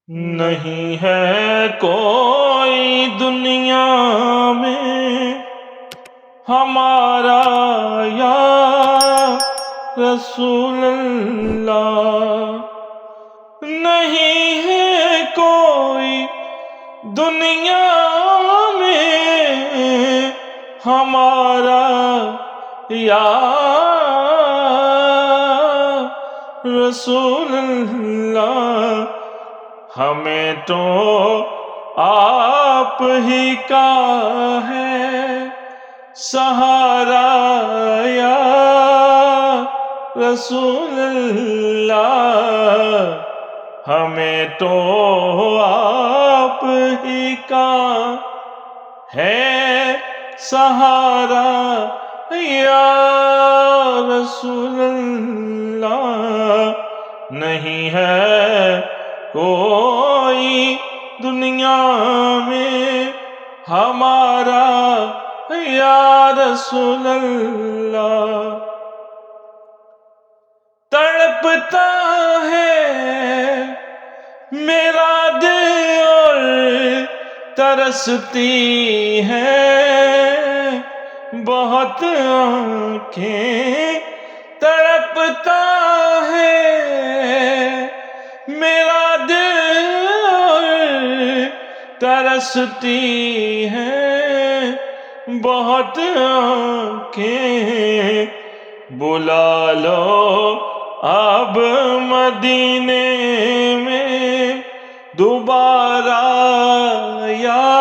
نہیں ہے کوئی دنیا میں ہمارا یا رسول اللہ، نہیں ہے کوئی دنیا میں ہمارا یا رسول اللہ، ہمیں تو آپ ہی کا ہے سہارا یا رسول اللہ، ہمیں تو آپ ہی کا ہے سہارا یا رسول اللہ، نہیں ہے کوئی دنیا میں ہمارا یا رسول اللہ۔ تڑپتا ہے میرا دل اور ترستی ہے بہت آنکھیں، تڑپتا ہے میرا دل اور ترستی ہے بہت آنکھیں، بلا لو اب مدینے میں دوبارہ یا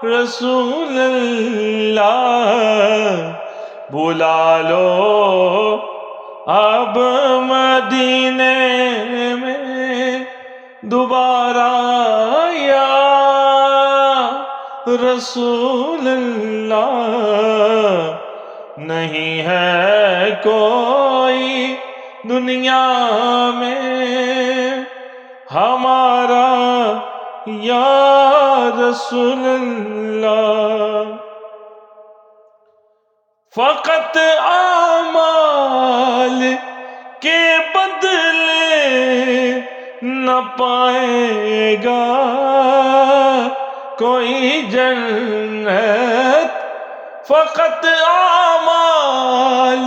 رسول اللہ، بلا لو اب مدینے میں دوبارہ یا رسول اللہ، نہیں ہے کوئی دنیا میں ہمارا یا رسول اللہ۔ فقط اعمال کے بدلے نہ پائے گا کوئی جنت، فقط اعمال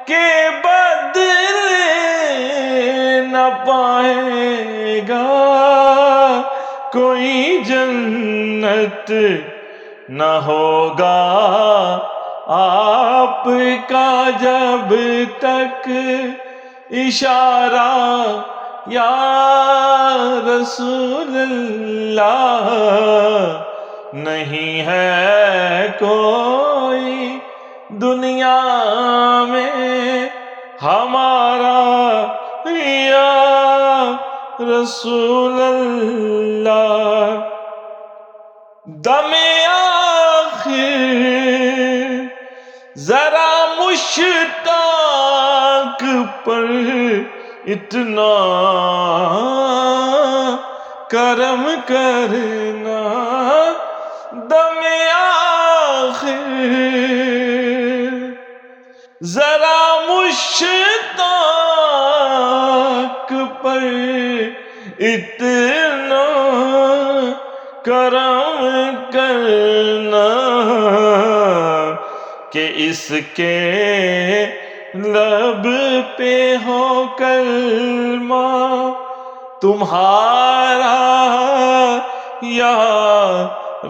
کے بدلے نہ پائے گا کوئی جنت، نہ ہوگا آپ کا جب تک اشارہ یا رسول اللہ، نہیں ہے کوئی دنیا میں ہمارا یا رسول اللہ۔ دم آخر ذرا مشتاق پر اتنا کرم کرنا، دم آخر ذرا مشتاق پر اتنا کرم کرنا کہ اس کے لب پہ ہو کلمہ تمہارا یا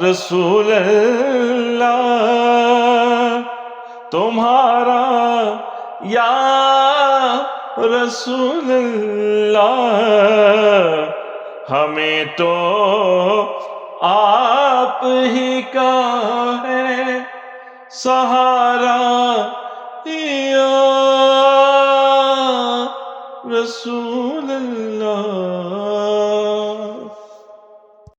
رسول اللہ، تمہارا یا رسول اللہ، ہمیں تو آپ ہی کا ہے سہارا یا رسول